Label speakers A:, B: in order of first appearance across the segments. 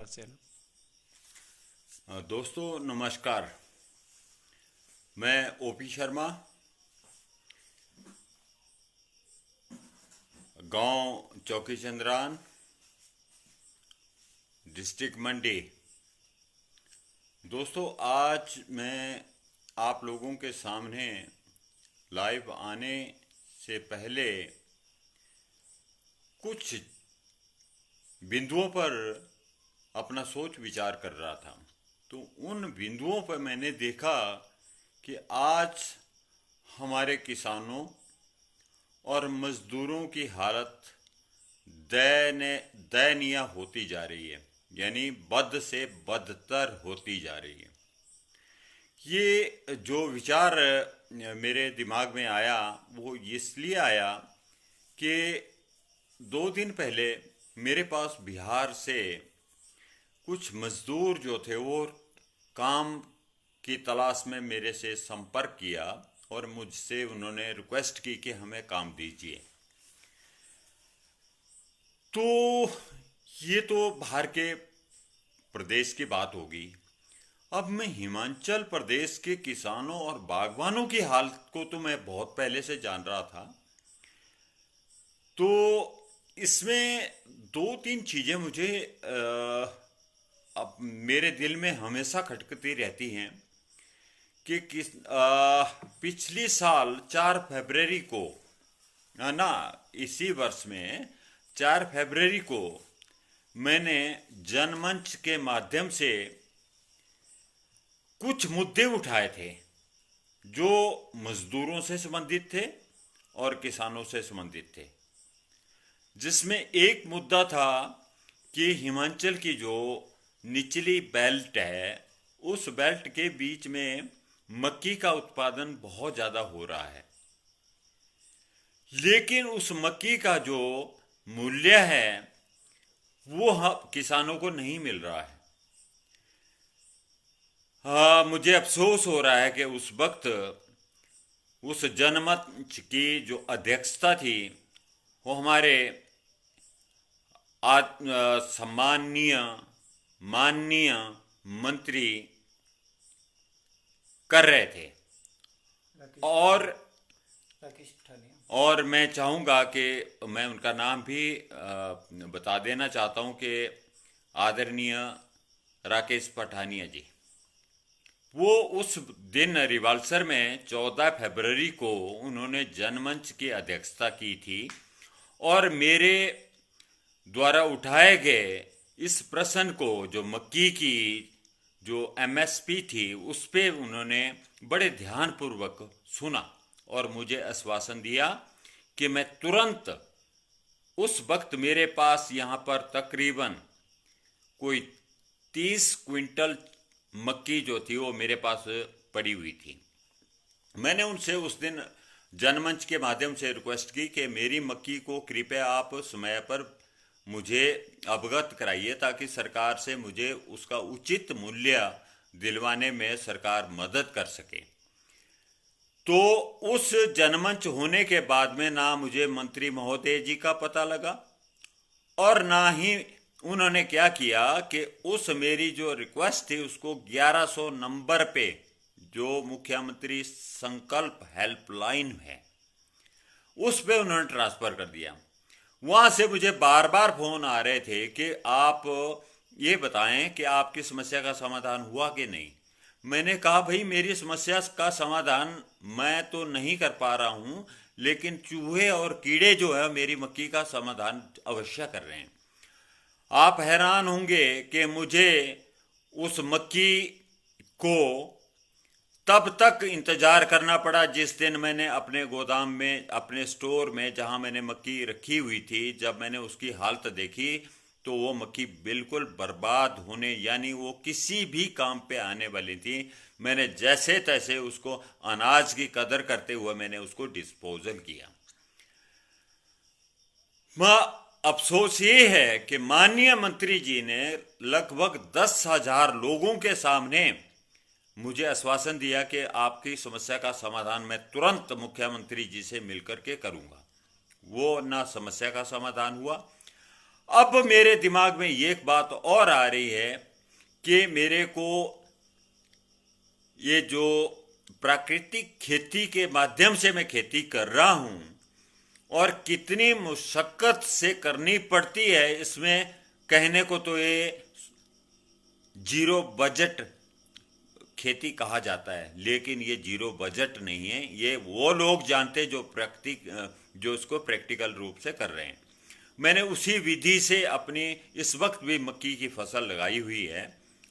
A: से ना।
B: दोस्तों नमस्कार। मैं ओपी शर्मा, गांव चौकी चंद्रान, डिस्ट्रिक्ट मंडी। दोस्तों आज मैं आप लोगों के सामने लाइव आने से पहले कुछ बिंदुओं पर अपना सोच विचार कर रहा था। तो उन बिंदुओं पर मैंने देखा कि आज हमारे किसानों और मजदूरों की हालत दयनीय होती जा रही है, यानी बद से बदतर होती जा रही है। ये जो विचार मेरे दिमाग में आया वो इसलिए आया कि 2 दिन पहले मेरे पास बिहार से कुछ मजदूर जो थे वो काम की तलाश में मेरे से संपर्क किया और मुझसे उन्होंने रिक्वेस्ट की कि हमें काम दीजिए। तो ये तो बाहर के प्रदेश की बात होगी। अब मैं हिमाचल प्रदेश के किसानों और बागवानों की हालत को तो मैं बहुत पहले से जान रहा था। तो इसमें 2-3 चीज़ें मुझे अब मेरे दिल में हमेशा खटकती रहती हैं कि पिछली साल 4 फरवरी को ना, इसी वर्ष में 4 फरवरी को मैंने जनमंच के माध्यम से कुछ मुद्दे उठाए थे जो मजदूरों से संबंधित थे और किसानों से संबंधित थे, जिसमें एक मुद्दा था कि हिमाचल की जो निचली बेल्ट है उस बेल्ट के बीच में मक्की का उत्पादन बहुत ज़्यादा हो रहा है, लेकिन उस मक्की का जो मूल्य है वो किसानों को नहीं मिल रहा है। हाँ, मुझे अफसोस हो रहा है कि उस वक्त उस जनमंच की जो अध्यक्षता थी वो हमारे सम्माननीय माननीय मंत्री कर रहे थे।
A: राकेश
B: और
A: पठानिया। राकेश पठानिया।
B: और मैं चाहूँगा कि मैं उनका नाम भी बता देना चाहता हूँ कि आदरणीय राकेश पठानिया जी, वो उस दिन रिवाल्सर में 14 फरवरी को उन्होंने जनमंच की अध्यक्षता की थी और मेरे द्वारा उठाए गए इस प्रश्न को, जो मक्की की जो एमएसपी थी, उस पे उन्होंने बड़े ध्यानपूर्वक सुना और मुझे आश्वासन दिया कि मैं तुरंत, उस वक्त मेरे पास यहाँ पर तकरीबन कोई 30 क्विंटल मक्की जो थी वो मेरे पास पड़ी हुई थी। मैंने उनसे उस दिन जनमंच के माध्यम से रिक्वेस्ट की कि मेरी मक्की को कृपया आप समय पर मुझे अवगत कराइए ताकि सरकार से मुझे उसका उचित मूल्य दिलवाने में सरकार मदद कर सके। तो उस जनमंच होने के बाद में ना मुझे मंत्री महोदय जी का पता लगा और ना ही उन्होंने क्या किया कि उस मेरी जो रिक्वेस्ट थी उसको 1100 नंबर पे, जो मुख्यमंत्री संकल्प हेल्पलाइन है, उस पे उन्होंने ट्रांसफर कर दिया। वहां से मुझे बार बार फोन आ रहे थे कि आप ये बताएं कि आपकी समस्या का समाधान हुआ कि नहीं। मैंने कहा भाई, मेरी समस्या का समाधान मैं तो नहीं कर पा रहा हूं, लेकिन चूहे और कीड़े जो है मेरी मक्की का समाधान अवश्य कर रहे हैं। आप हैरान होंगे कि मुझे उस मक्की को तब तक इंतजार करना पड़ा जिस दिन मैंने अपने गोदाम में, अपने स्टोर में जहां मैंने मक्की रखी हुई थी, जब मैंने उसकी हालत देखी तो वो मक्की बिल्कुल बर्बाद होने, यानी वो किसी भी काम पे आने वाली थी। मैंने जैसे तैसे उसको, अनाज की कदर करते हुए मैंने उसको डिस्पोजल किया। अफसोस ये है कि माननीय मंत्री जी ने लगभग 10,000 लोगों के सामने मुझे आश्वासन दिया कि आपकी समस्या का समाधान मैं तुरंत मुख्यमंत्री जी से मिलकर के करूंगा। वो ना समस्या का समाधान हुआ अब मेरे दिमाग में ये एक बात और आ रही है कि मेरे को ये जो प्राकृतिक खेती के माध्यम से मैं खेती कर रहा हूं और कितनी मुशक्कत से करनी पड़ती है, इसमें कहने को तो ये जीरो बजट खेती कहा जाता है, लेकिन ये जीरो बजट नहीं है। ये वो लोग जानते जो इसको प्रैक्टिकल रूप से कर रहे हैं। मैंने उसी विधि से अपनी इस वक्त भी मक्की की फसल लगाई हुई है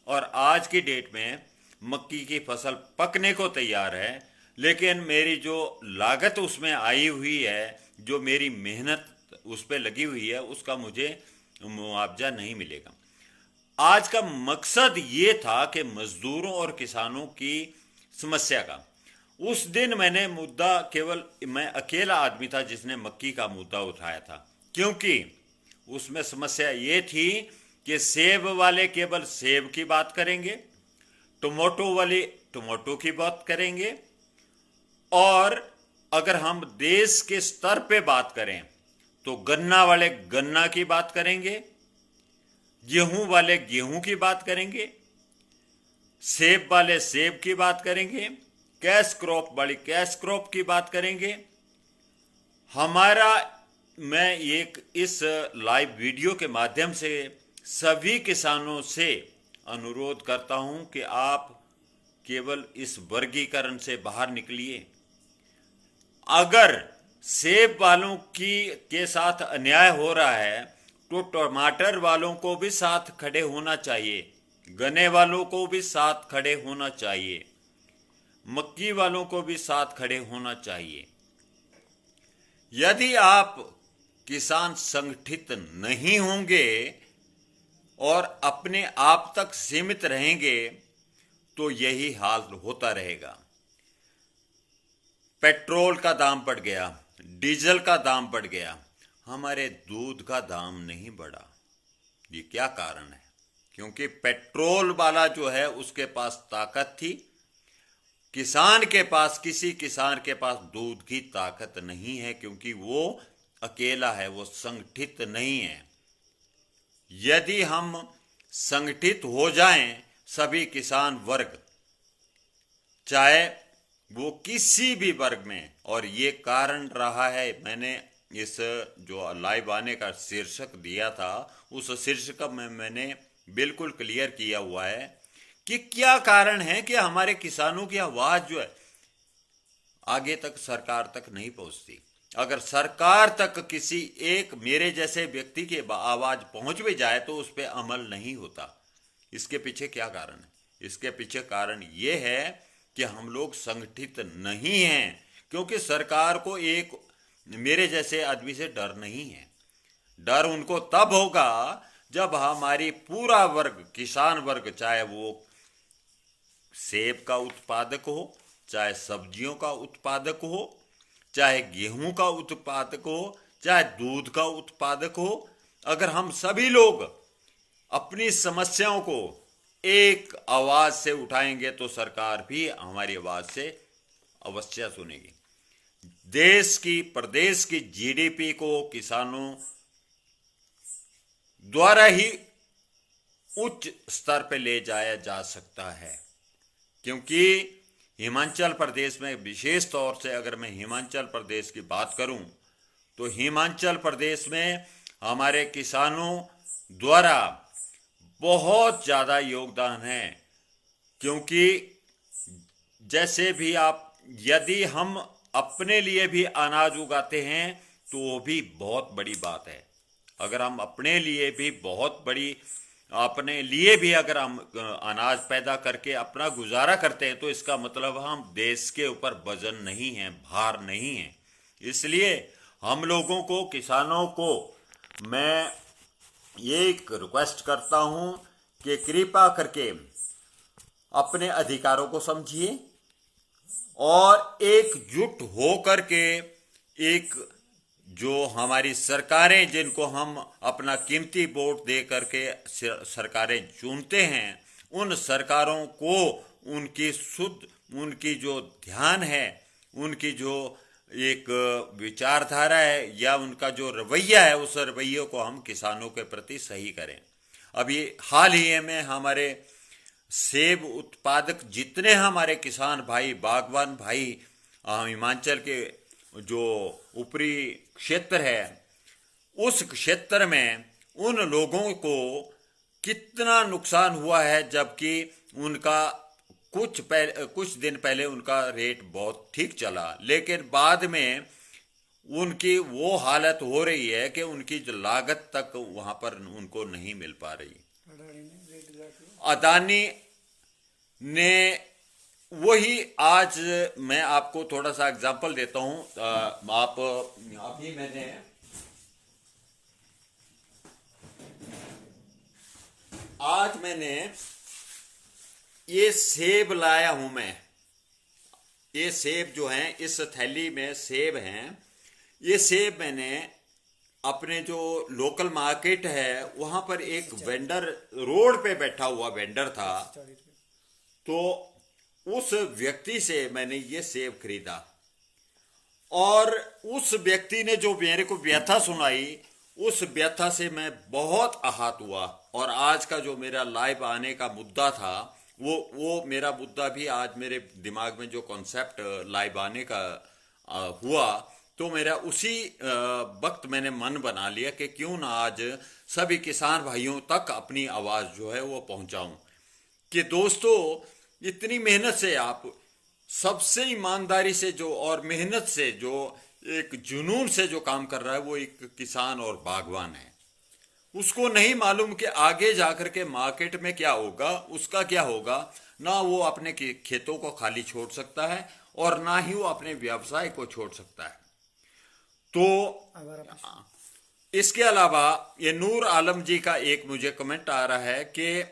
B: और आज की डेट में मक्की की फसल पकने को तैयार है, लेकिन मेरी जो लागत उसमें आई हुई है, जो मेरी मेहनत उस पर लगी हुई है, उसका मुझे मुआवजा नहीं मिलेगा। आज का मकसद ये था कि मजदूरों और किसानों की समस्या का, उस दिन मैंने मुद्दा, केवल मैं अकेला आदमी था जिसने मक्की का मुद्दा उठाया था, क्योंकि उसमें समस्या ये थी कि सेब वाले केवल सेब की बात करेंगे, टमाटो वाले टमाटो की बात करेंगे, और अगर हम देश के स्तर पे बात करें तो गन्ना वाले गन्ना की बात करेंगे, गेहूं वाले गेहूं की बात करेंगे, सेब वाले सेब की बात करेंगे, कैश क्रॉप वाली कैश क्रॉप की बात करेंगे। मैं एक इस लाइव वीडियो के माध्यम से सभी किसानों से अनुरोध करता हूं कि आप केवल इस वर्गीकरण से बाहर निकलिए। अगर सेब वालों के साथ अन्याय हो रहा है तो टमाटर वालों को भी साथ खड़े होना चाहिए, गन्ने वालों को भी साथ खड़े होना चाहिए, मक्की वालों को भी साथ खड़े होना चाहिए। यदि आप किसान संगठित नहीं होंगे और अपने आप तक सीमित रहेंगे तो यही हाल होता रहेगा। पेट्रोल का दाम बढ़ गया, डीजल का दाम बढ़ गया, हमारे दूध का दाम नहीं बढ़ा। ये क्या कारण है? क्योंकि पेट्रोल वाला जो है उसके पास ताकत थी, किसी किसान के पास दूध की ताकत नहीं है, क्योंकि वो अकेला है, वो संगठित नहीं है। यदि हम संगठित हो जाएं, सभी किसान वर्ग, चाहे वो किसी भी वर्ग में, और ये कारण रहा है, मैंने इस जो लाइव आने का शीर्षक दिया था उस शीर्षक में मैंने बिल्कुल क्लियर किया हुआ है कि क्या कारण है कि हमारे किसानों की आवाज जो है आगे तक सरकार तक नहीं पहुंचती। अगर सरकार तक किसी एक मेरे जैसे व्यक्ति की आवाज पहुंच भी जाए तो उस पर अमल नहीं होता। इसके पीछे क्या कारण है? इसके पीछे कारण ये है कि हम लोग संगठित नहीं हैं, क्योंकि सरकार को एक मेरे जैसे आदमी से डर नहीं है। डर उनको तब होगा जब हमारी पूरा वर्ग, किसान वर्ग, चाहे वो सेब का उत्पादक हो, चाहे सब्जियों का उत्पादक हो, चाहे गेहूं का उत्पादक हो, चाहे दूध का उत्पादक हो, अगर हम सभी लोग अपनी समस्याओं को एक आवाज से उठाएंगे तो सरकार भी हमारी आवाज से अवश्य सुनेगी। प्रदेश की जीडीपी को किसानों द्वारा ही उच्च स्तर पर ले जाया जा सकता है, क्योंकि हिमाचल प्रदेश में, विशेष तौर से अगर मैं हिमाचल प्रदेश की बात करूं तो हिमाचल प्रदेश में हमारे किसानों द्वारा बहुत ज़्यादा योगदान है। क्योंकि जैसे भी यदि हम अपने लिए भी अनाज उगाते हैं तो वो भी बहुत बड़ी बात है। अगर हम अपने लिए भी अगर हम अनाज पैदा करके अपना गुजारा करते हैं तो इसका मतलब हम देश के ऊपर वजन नहीं है, भार नहीं है। इसलिए हम लोगों को, किसानों को मैं ये एक रिक्वेस्ट करता हूं कि कृपा करके अपने अधिकारों को समझिए और एकजुट हो करके एक जो हमारी सरकारें, जिनको हम अपना कीमती वोट दे करके सरकारें चुनते हैं, उन सरकारों को उनकी जो ध्यान है, उनकी जो एक विचारधारा है या उनका जो रवैया है, उस रवैये को हम किसानों के प्रति सही करें। अभी हाल ही में हमारे सेब उत्पादक जितने हमारे किसान भाई, बागवान भाई, हिमाचल के जो ऊपरी क्षेत्र है, उस क्षेत्र में उन लोगों को कितना नुकसान हुआ है, जबकि उनका कुछ दिन पहले उनका रेट बहुत ठीक चला, लेकिन बाद में उनकी वो हालत हो रही है कि उनकी जो लागत तक वहां पर उनको नहीं मिल पा रही। अदानी ने वही, आज मैं आपको थोड़ा सा एग्जांपल देता हूं। आप अभी मैंने ये सेब लाया हूं मैं। ये सेब जो हैं, इस थैली में सेब हैं। ये सेब मैंने अपने जो लोकल मार्केट है वहां पर एक वेंडर, रोड पे बैठा हुआ वेंडर था, तो उस व्यक्ति से मैंने ये सेब खरीदा और उस व्यक्ति ने जो मेरे को व्यथा सुनाई, उस व्यथा से मैं बहुत आहत हुआ। और आज का जो मेरा लाइव आने का मुद्दा था, वो मेरा मुद्दा भी आज मेरे दिमाग में जो कॉन्सेप्ट लाइव आने का हुआ, तो मेरा उसी वक्त मैंने मन बना लिया कि क्यों ना आज सभी किसान भाइयों तक अपनी आवाज जो है वो पहुंचाऊं कि दोस्तों, इतनी मेहनत से आप सबसे ईमानदारी से जो और मेहनत से जो एक जुनून से जो काम कर रहा है, वो एक किसान और बागवान है। उसको नहीं मालूम कि आगे जाकर के मार्केट में क्या होगा, उसका क्या होगा। ना वो अपने खेतों को खाली छोड़ सकता है और ना ही वो अपने व्यवसाय को छोड़ सकता है। तो इसके अलावा ये नूर आलम जी का एक मुझे कमेंट आ रहा है कि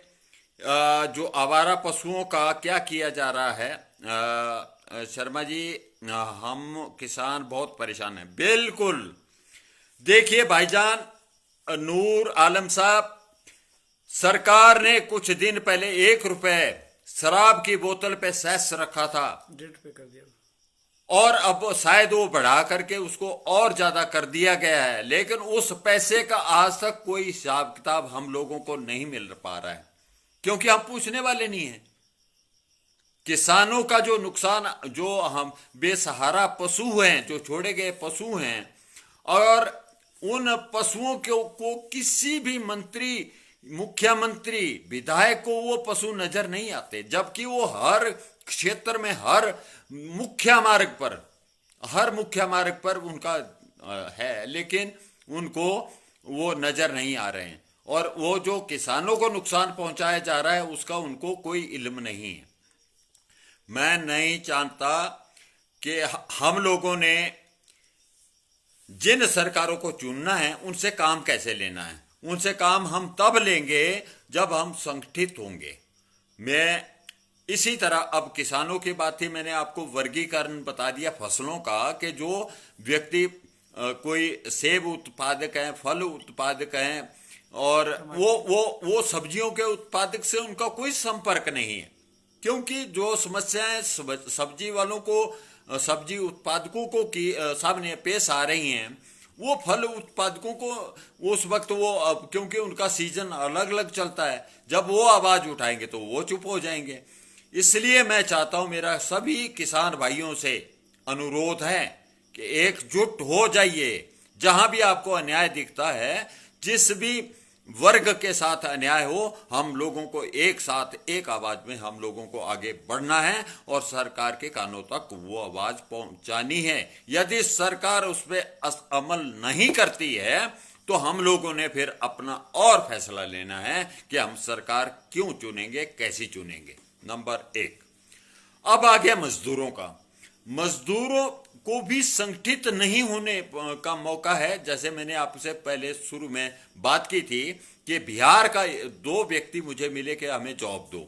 B: जो आवारा पशुओं का क्या किया जा रहा है। शर्मा जी, हम किसान बहुत परेशान हैं। बिल्कुल, देखिए भाईजान नूर आलम साहब, सरकार ने कुछ दिन पहले 1 रुपए शराब की बोतल पे सेस रखा था,
A: 1.5 रुपए कर दिया,
B: और अब शायद वो बढ़ा करके उसको और ज्यादा कर दिया गया है। लेकिन उस पैसे का आज तक कोई हिसाब किताब हम लोगों को नहीं मिल पा रहा है, क्योंकि हम पूछने वाले नहीं हैं। किसानों का जो नुकसान, जो हम बेसहारा पशु हैं, जो छोड़े गए पशु हैं, और उन पशुओं को किसी भी मंत्री, मुख्यमंत्री, विधायक को वो पशु नजर नहीं आते, जबकि वो हर क्षेत्र में, हर मुख्य मार्ग पर उनका है, लेकिन उनको वो नजर नहीं आ रहे हैं। और वो जो किसानों को नुकसान पहुंचाया जा रहा है, उसका उनको कोई इल्म नहीं है। मैं नहीं जानता कि हम लोगों ने जिन सरकारों को चुनना है उनसे काम कैसे लेना है। उनसे काम हम तब लेंगे जब हम संगठित होंगे। मैं इसी तरह, अब किसानों की बात थी, मैंने आपको वर्गीकरण बता दिया फसलों का, कि जो व्यक्ति कोई सेब उत्पादक हैं, फल उत्पादक हैं, और वो सब्जियों के उत्पादक से उनका कोई संपर्क नहीं है, क्योंकि जो समस्याएं सब्जी वालों को, सब्जी उत्पादकों को की सामने पेश आ रही हैं, वो फल उत्पादकों को उस वक्त वो, क्योंकि उनका सीजन अलग अलग चलता है, जब वो आवाज उठाएंगे तो वो चुप हो जाएंगे। इसलिए मैं चाहता हूं, मेरा सभी किसान भाइयों से अनुरोध है कि एकजुट हो जाइए। जहां भी आपको अन्याय दिखता है, जिस भी वर्ग के साथ अन्याय हो, हम लोगों को एक साथ, एक आवाज में हम लोगों को आगे बढ़ना है और सरकार के कानों तक वो आवाज पहुंचानी है। यदि सरकार उस पर अमल नहीं करती है तो हम लोगों ने फिर अपना और फैसला लेना है कि हम सरकार क्यों चुनेंगे, कैसी चुनेंगे। नंबर 1, अब आ गया मजदूरों का। मजदूरों को भी संगठित नहीं होने का मौका है। जैसे मैंने आपसे पहले शुरू में बात की थी कि बिहार का 2 व्यक्ति मुझे मिले कि हमें जॉब दो।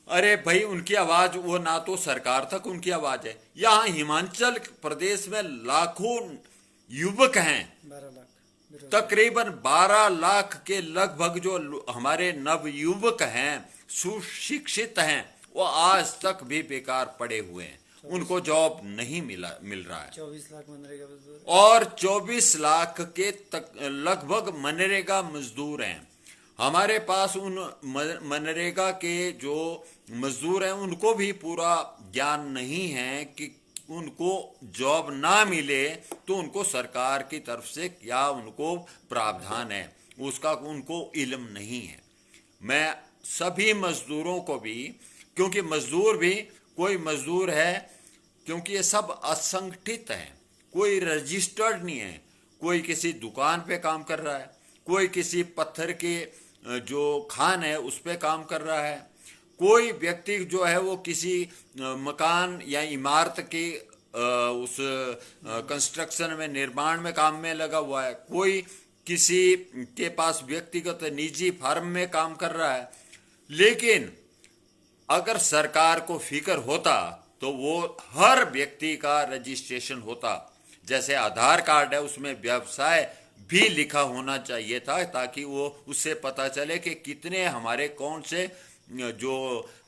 B: अरे भाई, उनकी आवाज, वो ना तो सरकार तक उनकी आवाज है। यहाँ हिमाचल प्रदेश में लाखों युवक हैं,
A: 12 लाख,
B: तकरीबन 12 लाख के लगभग जो हमारे नव युवक हैं, सुशिक्षित हैं, वो आज तक भी बेकार पड़े हुए हैं। उनको जॉब नहीं मिल रहा है।
A: 24 लाख मनरेगा मजदूर
B: और 24 लाख के तक लगभग मनरेगा मजदूर हैं। हमारे पास उन मनरेगा के जो मजदूर हैं उनको भी पूरा ज्ञान नहीं है कि उनको जॉब ना मिले तो उनको सरकार की तरफ से क्या उनको प्रावधान है, उसका उनको इल्म नहीं है। मैं सभी मजदूरों को भी, क्योंकि मजदूर भी कोई मजदूर है, क्योंकि ये सब असंगठित हैं, कोई रजिस्टर्ड नहीं है। कोई किसी दुकान पे काम कर रहा है, कोई किसी पत्थर के जो खान है उस पे काम कर रहा है, कोई व्यक्ति जो है वो किसी मकान या इमारत की उस कंस्ट्रक्शन में, निर्माण में काम में लगा हुआ है, कोई किसी के पास व्यक्तिगत निजी फार्म में काम कर रहा है। लेकिन अगर सरकार को फिक्र होता तो वो हर व्यक्ति का रजिस्ट्रेशन होता। जैसे आधार कार्ड है उसमें व्यवसाय भी लिखा होना चाहिए था, ताकि वो उससे पता चले कि कितने हमारे कौन से जो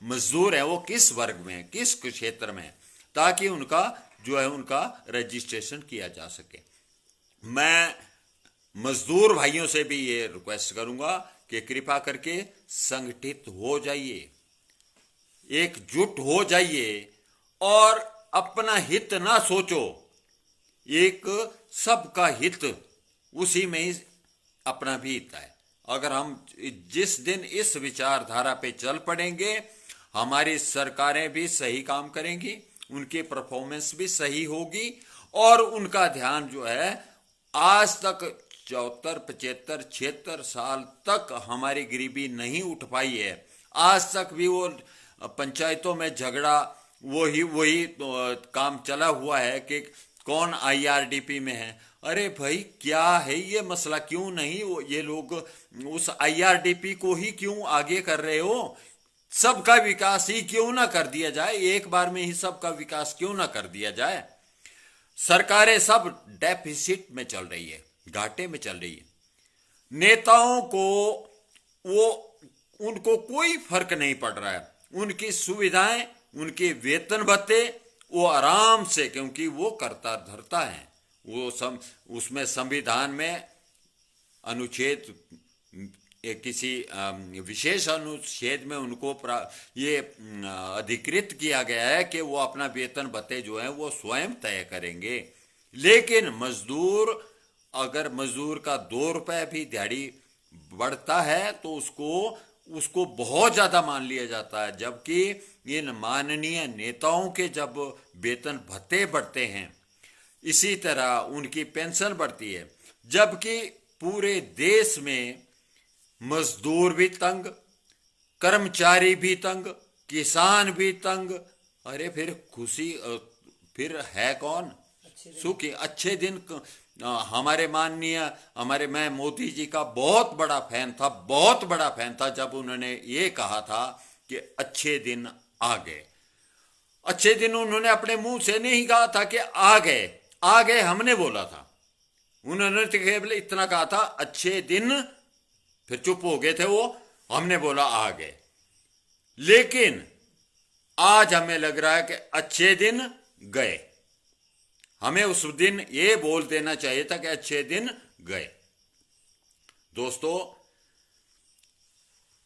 B: मजदूर हैं वो किस वर्ग में हैं, किस क्षेत्र में, ताकि उनका जो है उनका रजिस्ट्रेशन किया जा सके। मैं मजदूर भाइयों से भी ये रिक्वेस्ट करूंगा कि कृपा करके संगठित हो जाइए, एकजुट हो जाइए और अपना हित ना सोचो, एक सबका हित, उसी में ही अपना भी हित है। अगर हम जिस दिन इस विचारधारा पे चल पड़ेंगे, हमारी सरकारें भी सही काम करेंगी, उनकी परफॉर्मेंस भी सही होगी और उनका ध्यान जो है आज तक 74, 75, 76 साल तक हमारी गरीबी नहीं उठ पाई है। आज तक भी वो पंचायतों में झगड़ा वही काम चला हुआ है कि कौन आईआरडीपी में है। अरे भाई क्या है ये मसला, क्यों नहीं ये लोग उस आईआरडीपी को ही क्यों आगे कर रहे हो? सबका विकास ही क्यों ना कर दिया जाए, एक बार में ही सबका विकास क्यों ना कर दिया जाए। सरकारें सब डेफिसिट में चल रही है, घाटे में चल रही है। नेताओं को उनको कोई फर्क नहीं पड़ रहा है, उनकी सुविधाएं, उनके वेतन भत्ते वो आराम से, क्योंकि वो करता धरता है, वो उसमें संविधान में अनुच्छेद किसी विशेष अनुच्छेद में उनको ये अधिकृत किया गया है कि वो अपना वेतन भत्ते जो है वो स्वयं तय करेंगे। लेकिन मजदूर, अगर मजदूर का 2 रुपए भी दिहाड़ी बढ़ता है तो उसको बहुत ज्यादा मान लिया जाता है, जबकि इन माननीय नेताओं के जब वेतन भत्ते बढ़ते हैं, इसी तरह उनकी पेंशन बढ़ती है, जबकि पूरे देश में मजदूर भी तंग, कर्मचारी भी तंग, किसान भी तंग। अरे फिर खुशी फिर है कौन सुखी? अच्छे दिन मैं मोदी जी का बहुत बड़ा फैन था जब उन्होंने ये कहा था कि अच्छे दिन आ गए। अच्छे दिन उन्होंने अपने मुंह से नहीं कहा था कि आ गए हमने बोला था, उन्होंने तो केवल इतना कहा था अच्छे दिन, फिर चुप हो गए थे वो, हमने बोला आ गए। लेकिन आज हमें लग रहा है कि अच्छे दिन गए, हमें उस दिन ये बोल देना चाहिए था कि अच्छे दिन गए। दोस्तों,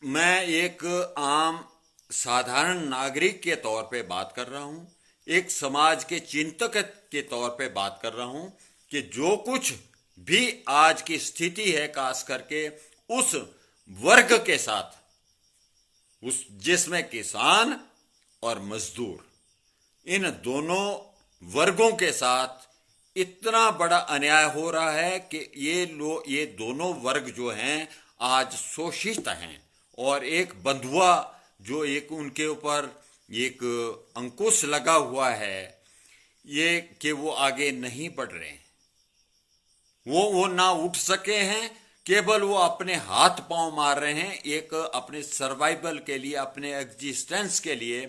B: मैं एक आम साधारण नागरिक के तौर पे बात कर रहा हूं, एक समाज के चिंतक के तौर पे बात कर रहा हूं कि जो कुछ भी आज की स्थिति है, खास करके उस वर्ग के साथ, जिसमें किसान और मजदूर, इन दोनों वर्गों के साथ इतना बड़ा अन्याय हो रहा है कि ये दोनों वर्ग जो हैं आज शोषित हैं, और एक बंधुआ जो एक उनके ऊपर एक अंकुश लगा हुआ है, ये कि वो आगे नहीं बढ़ रहे हैं, वो ना उठ सके हैं, केवल वो अपने हाथ पांव मार रहे हैं, एक अपने सर्वाइवल के लिए, अपने एग्जिस्टेंस के लिए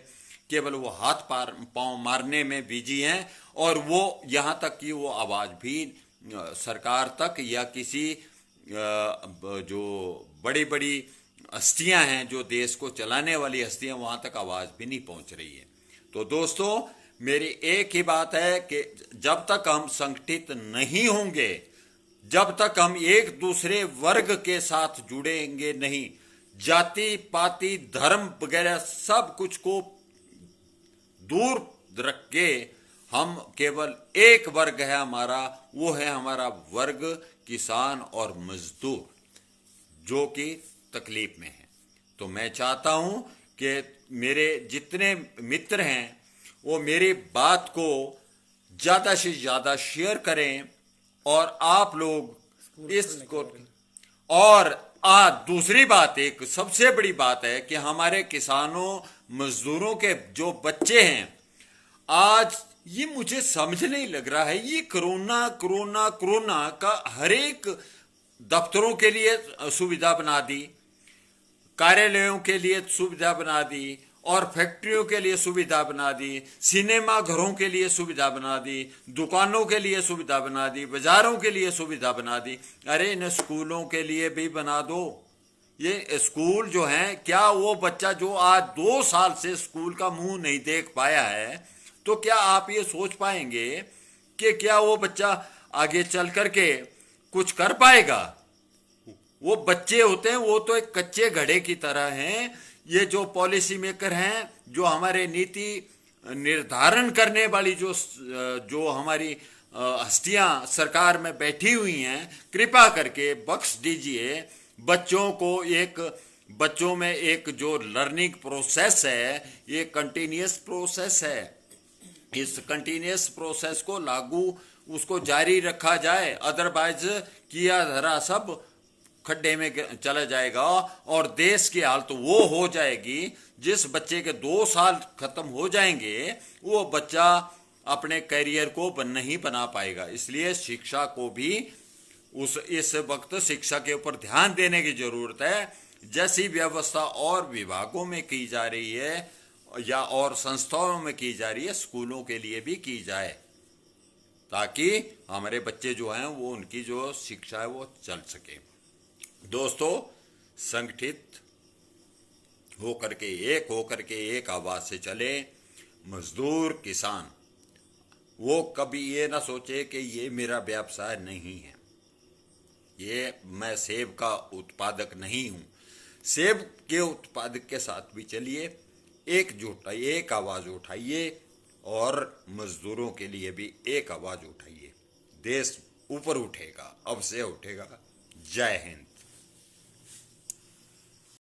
B: केवल वो हाथ पांव मारने में बिजी हैं। और वो यहां तक कि वो आवाज भी सरकार तक या किसी जो बड़ी बड़ी हस्तियां हैं, जो देश को चलाने वाली हस्तियां, वहां तक आवाज भी नहीं पहुंच रही है। तो दोस्तों, मेरी एक ही बात है कि जब तक हम संगठित नहीं होंगे, जब तक हम एक दूसरे वर्ग के साथ जुड़ेंगे नहीं, जाति पाति धर्म वगैरह सब कुछ को दूर रख के हम केवल एक वर्ग है हमारा, वो है हमारा वर्ग किसान और मजदूर, जो कि तकलीफ में है। तो मैं चाहता हूं कि मेरे जितने मित्र हैं वो मेरी बात को ज्यादा से ज्यादा शेयर करें और आप लोग इसको। और दूसरी बात, एक सबसे बड़ी बात है कि हमारे किसानों मजदूरों के जो बच्चे हैं, आज ये मुझे समझ नहीं लग रहा है, ये कोरोना कोरोना कोरोना का हर एक दफ्तरों के लिए सुविधा बना दी, कार्यालयों के लिए सुविधा बना दी, और फैक्ट्रियों के लिए सुविधा बना दी, सिनेमा घरों के लिए सुविधा बना दी, दुकानों के लिए सुविधा बना दी, बाजारों के लिए सुविधा बना दी। अरे इन स्कूलों के लिए भी बना दो। ये स्कूल जो हैं, क्या वो बच्चा जो आज 2 साल से स्कूल का मुंह नहीं देख पाया है, तो क्या आप ये सोच पाएंगे कि क्या वो बच्चा आगे चल करके कुछ कर पाएगा? वो बच्चे होते हैं, वो तो एक कच्चे घड़े की तरह हैं। ये जो पॉलिसी मेकर हैं, जो हमारे नीति निर्धारण करने वाली जो हमारी हस्तियां सरकार में बैठी हुई हैं, कृपा करके बख्श दीजिए। बच्चों में एक जो लर्निंग प्रोसेस है, ये कंटिन्यूअस प्रोसेस है। इस कंटिन्यूअस प्रोसेस को लागू उसको जारी रखा जाए, अदरवाइज किया धरा सब खड्डे में चला जाएगा और देश की हालत वो हो जाएगी। जिस बच्चे के 2 साल खत्म हो जाएंगे, वो बच्चा अपने करियर को नहीं बना पाएगा। इसलिए शिक्षा को भी इस वक्त शिक्षा के ऊपर ध्यान देने की जरूरत है। जैसी व्यवस्था और विभागों में की जा रही है या और संस्थाओं में की जा रही है, स्कूलों के लिए भी की जाए, ताकि हमारे बच्चे जो हैं वो उनकी जो शिक्षा है वो चल सके। दोस्तों, संगठित होकर के एक आवाज से चले। मजदूर किसान वो कभी ये ना सोचे कि ये मेरा व्यवसाय नहीं है, ये मैं सेब का उत्पादक नहीं हूं। सेब के उत्पादक के साथ भी चलिए, एकजुट एक आवाज उठाइए और मजदूरों के लिए भी एक आवाज उठाइए। देश ऊपर उठेगा, अब से उठेगा। जय हिंद।